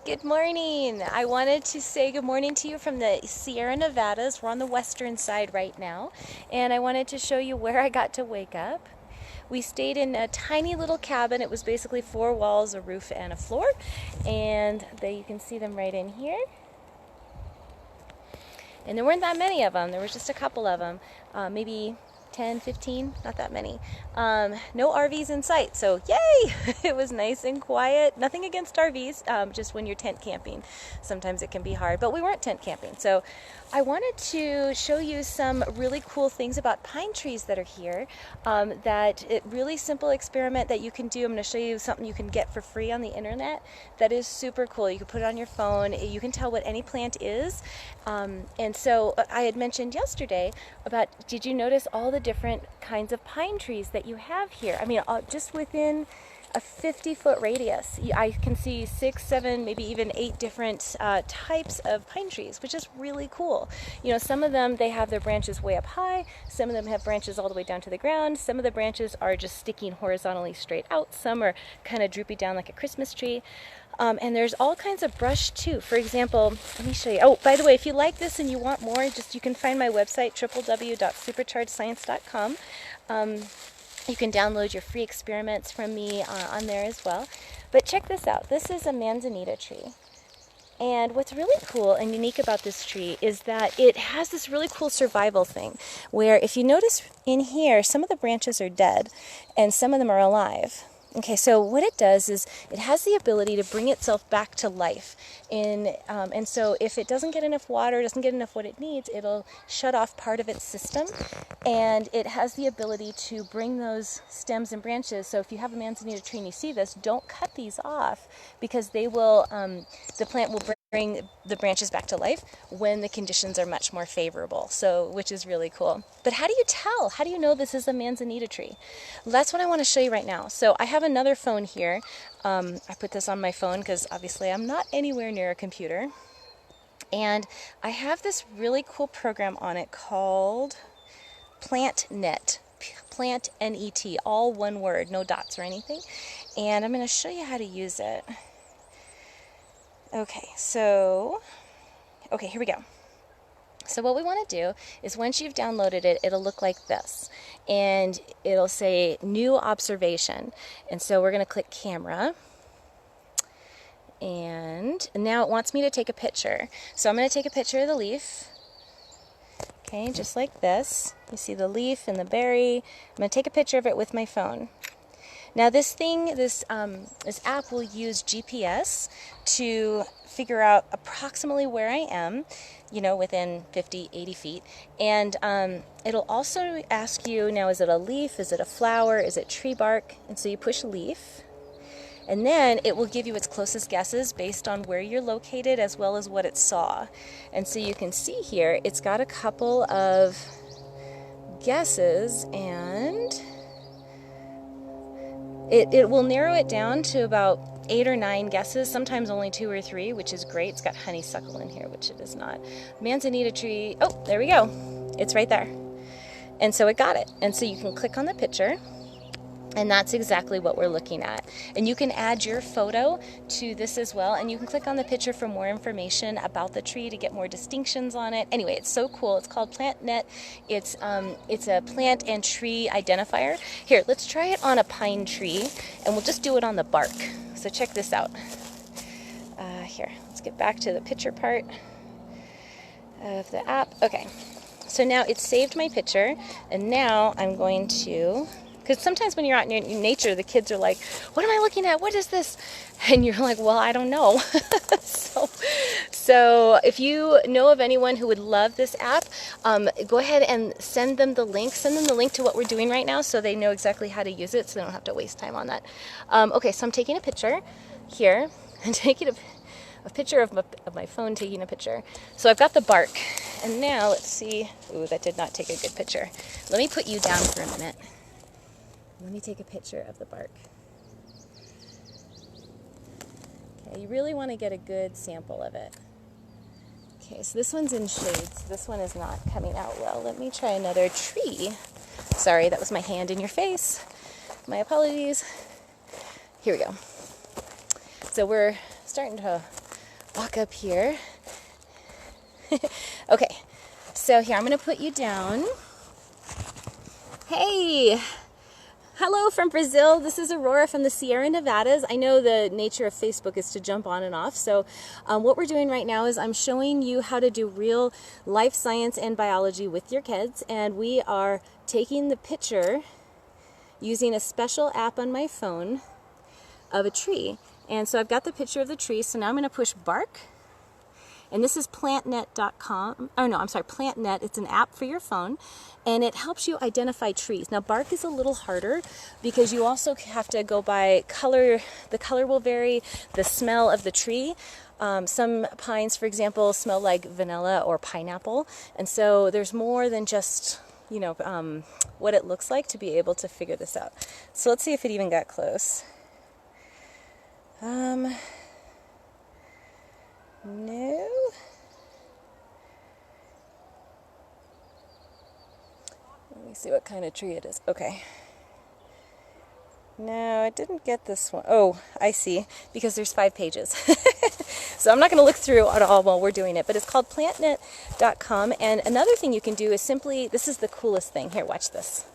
Good morning. I wanted to say good morning to you from the Sierra Nevadas. We're on the western side right now, and I wanted to show you where I got to wake up. We stayed in a tiny little cabin. It was basically 4 walls, a roof, and a floor, and you can see them right in here. And there weren't that many of them. There was just a couple of them, maybe 10, 15, not that many. No RVs in sight, so yay! It was nice and quiet. Nothing against RVs, just when you're tent camping, sometimes it can be hard, but we weren't tent camping. So I wanted to show you some really cool things about pine trees that are here. Really simple experiment that you can do. I'm going to show you something you can get for free on the internet that is super cool. You can put it on your phone. You can tell what any plant is. And so I had mentioned yesterday about, did you notice all the different kinds of pine trees that you have here? I mean, just within a 50-foot radius, I can see 6, 7, maybe even 8 different types of pine trees, which is really cool. You know, some of them, they have their branches way up high. Some of them have branches all the way down to the ground. Some of the branches are just sticking horizontally straight out. Some are kind of droopy down like a Christmas tree. And there's all kinds of brush too. For example, let me show you. Oh, by the way, if you like this and you want more, you can find my website, www.superchargedscience.com. You can download your free experiments from me on there as well. But check this out. This is a Manzanita tree. And what's really cool and unique about this tree is that it has this really cool survival thing, where if you notice in here, some of the branches are dead and some of them are alive. Okay, so what it does is it has the ability to bring itself back to life. And so if it doesn't get enough water, doesn't get enough what it needs, it'll shut off part of its system. And it has the ability to bring those stems and branches. So if you have a Manzanita tree and you see this, don't cut these off, because they will, the plant will bring the branches back to life when the conditions are much more favorable, which is really cool. But how do you tell? How do you know this is a Manzanita tree? Well, that's what I want to show you right now. So I have another phone here. I put this on my phone because obviously I'm not anywhere near a computer. And I have this really cool program on it called PlantNet. PlantNet, all one word, no dots or anything. And I'm going to show you how to use it. Okay, here we go. So what we want to do is, once you've downloaded it, it'll look like this. And it'll say new observation. And so we're going to click camera. And now it wants me to take a picture. So I'm going to take a picture of the leaf. Okay, just like this. You see the leaf and the berry. I'm going to take a picture of it with my phone. Now this app will use GPS to figure out approximately where I am, within 50, 80 feet. And it'll also ask you, now, is it a leaf? Is it a flower? Is it tree bark? And so you push leaf. And then it will give you its closest guesses based on where you're located as well as what it saw. And so you can see here, it's got a couple of guesses, and it will narrow it down to about 8 or 9 guesses, sometimes only 2 or 3, which is great. It's got honeysuckle in here, which it is not. Manzanita tree, oh, there we go. It's right there. And so it got it. And so you can click on the picture, and that's exactly what we're looking at. And you can add your photo to this as well, and you can click on the picture for more information about the tree to get more distinctions on it. Anyway, it's so cool. It's called PlantNet. It's a plant and tree identifier. Here, let's try it on a pine tree, and we'll just do it on the bark. So check this out. Here, let's get back to the picture part of the app. Okay, so now it's saved my picture, and now I'm going to... Because sometimes when you're out in nature, the kids are like, what am I looking at? What is this? And you're like, well, I don't know. So if you know of anyone who would love this app, go ahead and send them the link. Send them the link to what we're doing right now so they know exactly how to use it, so they don't have to waste time on that. Okay, so I'm taking a picture here. I'm taking a picture of my phone taking a picture. So I've got the bark. And now let's see. Ooh, that did not take a good picture. Let me put you down for a minute. Let me take a picture of the bark. Okay, you really want to get a good sample of it. Okay, so this one's in shade, so this one is not coming out well. Let me try another tree. Sorry, that was my hand in your face. My apologies. Here we go. So we're starting to walk up here. Okay, so here, I'm going to put you down. Hey! Hello from Brazil. This is Aurora from the Sierra Nevadas. I know the nature of Facebook is to jump on and off, so what we're doing right now is I'm showing you how to do real life science and biology with your kids, and we are taking the picture using a special app on my phone of a tree. And so I've got the picture of the tree, so now I'm going to push bark. And this is PlantNet.com, or no, I'm sorry, PlantNet. It's an app for your phone, and it helps you identify trees. Now, bark is a little harder because you also have to go by color. The color will vary, the smell of the tree. Some pines, for example, smell like vanilla or pineapple, and so there's more than just, you know, what it looks like to be able to figure this out. So let's see if it even got close. No. Let me see what kind of tree it is. Okay. No, I didn't get this one. Oh, I see. Because there's 5 pages. So I'm not going to look through it all while we're doing it. But it's called PlantNet.com. And another thing you can do is simply, this is the coolest thing. Here, watch this.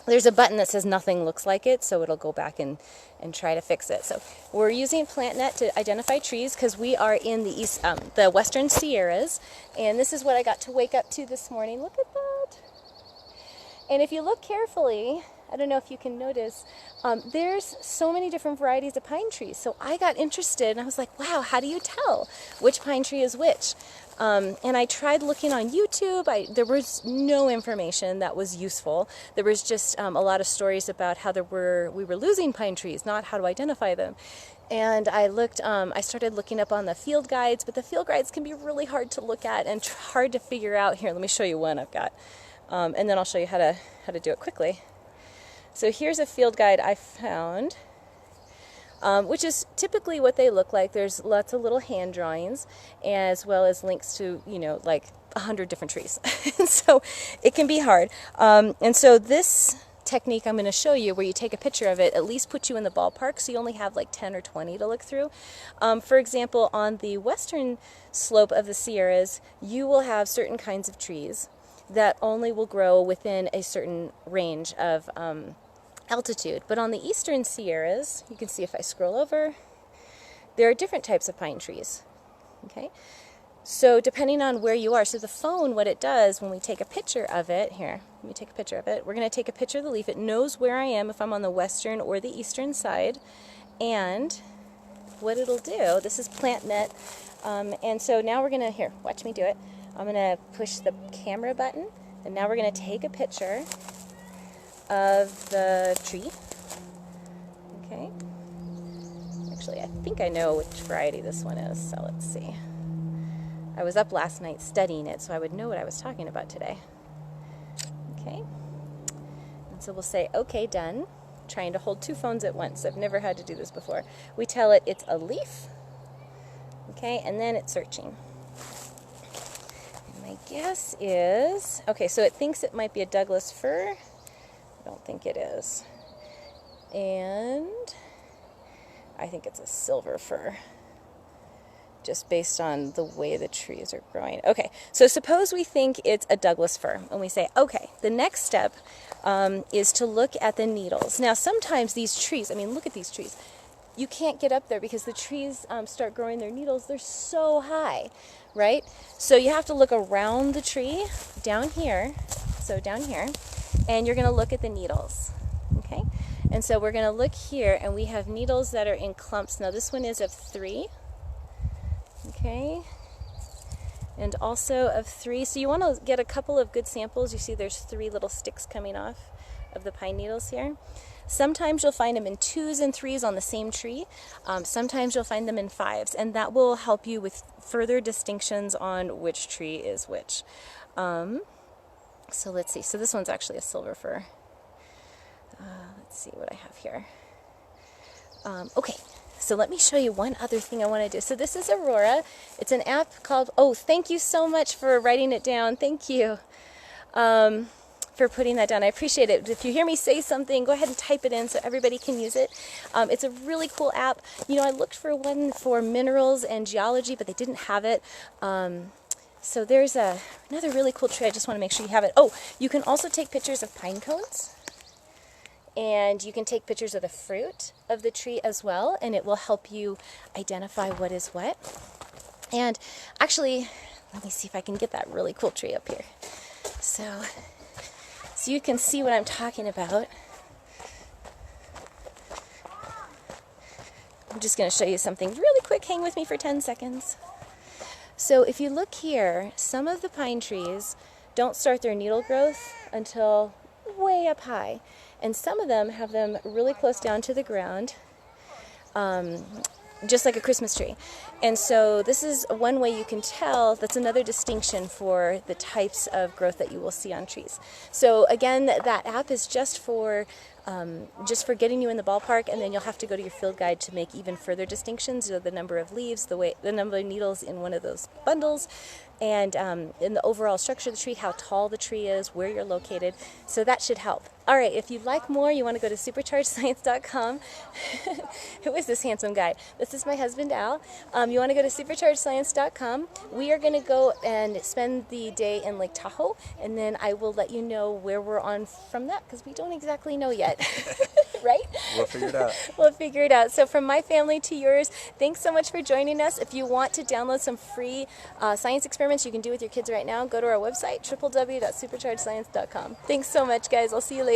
There's a button that says nothing looks like it, so it'll go back and try to fix it. So we're using PlantNet to identify trees because we are in the Western Sierras, and this is what I got to wake up to this morning. Look at that. And if you look carefully, I don't know if you can notice, there's so many different varieties of pine trees. So I got interested, and I was like, wow, how do you tell which pine tree is which? And I tried looking on YouTube. There was no information that was useful. There was just a lot of stories about how we were losing pine trees, not how to identify them. And I started looking up on the field guides, but the field guides can be really hard to look at and hard to figure out. Here, let me show you one I've got, and then I'll show you how to do it quickly. So here's a field guide I found. Which is typically what they look like. There's lots of little hand drawings, as well as links to, you know, like 100 different trees. So it can be hard. And so this technique I'm going to show you, where you take a picture of it, at least puts you in the ballpark, so you only have like 10 or 20 to look through. For example, on the western slope of the Sierras, you will have certain kinds of trees that only will grow within a certain range of altitude. But on the eastern Sierras, you can see if I scroll over, there are different types of pine trees. Okay, so depending on where you are, so the phone, what it does when we take a picture of it, here, let me take a picture of it. We're going to take a picture of the leaf. It knows where I am, if I'm on the western or the eastern side, and what it'll do, this is PlantNet, and so now we're going to, here, watch me do it. I'm going to push the camera button, and now we're going to take a picture of the tree. Okay. Actually, I think I know which variety this one is, so let's see. I was up last night studying it, so I would know what I was talking about today. Okay. And so we'll say, okay, done. Trying to hold 2 phones at once. I've never had to do this before. We tell it it's a leaf. Okay, and then it's searching. And my guess is, okay, so it thinks it might be a Douglas fir. I don't think it is. And I think it's a silver fir, just based on the way the trees are growing. Okay, so suppose we think it's a Douglas fir, and we say, okay, the next step is to look at the needles. Now, sometimes these trees, I mean, look at these trees. You can't get up there because the trees start growing their needles. They're so high, right? So you have to look around the tree, down here, so down here, and you're going to look at the needles, okay? And so we're going to look here, and we have needles that are in clumps. Now this one is of 3, okay? And also of 3. So you want to get a couple of good samples. You see there's 3 little sticks coming off of the pine needles here. Sometimes you'll find them in 2s and 3s on the same tree. Sometimes you'll find them in 5s, and that will help you with further distinctions on which tree is which. So let's see. So this one's actually a silver fir. Let's see what I have here. Okay, so let me show you one other thing I want to do. So this is Aurora. It's an app called, oh, thank you so much for writing it down. Thank you. for putting that down. I appreciate it. If you hear me say something, go ahead and type it in so everybody can use it. It's a really cool app. You know, I looked for one for minerals and geology, but they didn't have it. So there's another really cool tree. I just want to make sure you have it. Oh, you can also take pictures of pine cones. And you can take pictures of the fruit of the tree as well, and it will help you identify what is what. And actually, let me see if I can get that really cool tree up here. So you can see what I'm talking about. I'm just going to show you something really quick. Hang with me for 10 seconds. So if you look here, some of the pine trees don't start their needle growth until way up high. And some of them have them really close down to the ground, just like a Christmas tree. And so this is one way you can tell. That's another distinction for the types of growth that you will see on trees. So again, that app is just for getting you in the ballpark, and then you'll have to go to your field guide to make even further distinctions of the number of leaves, the number of needles in one of those bundles, and in the overall structure of the tree, how tall the tree is, where you're located. So that should help. All right, if you'd like more, you want to go to superchargedscience.com. Who is this handsome guy? This is my husband, Al. You want to go to superchargedscience.com. We are going to go and spend the day in Lake Tahoe, and then I will let you know where we're on from that, because we don't exactly know yet. Right? We'll figure it out. We'll figure it out. So from my family to yours, thanks so much for joining us. If you want to download some free science experiments you can do with your kids right now, go to our website, www.superchargedscience.com. Thanks so much, guys. I'll see you later.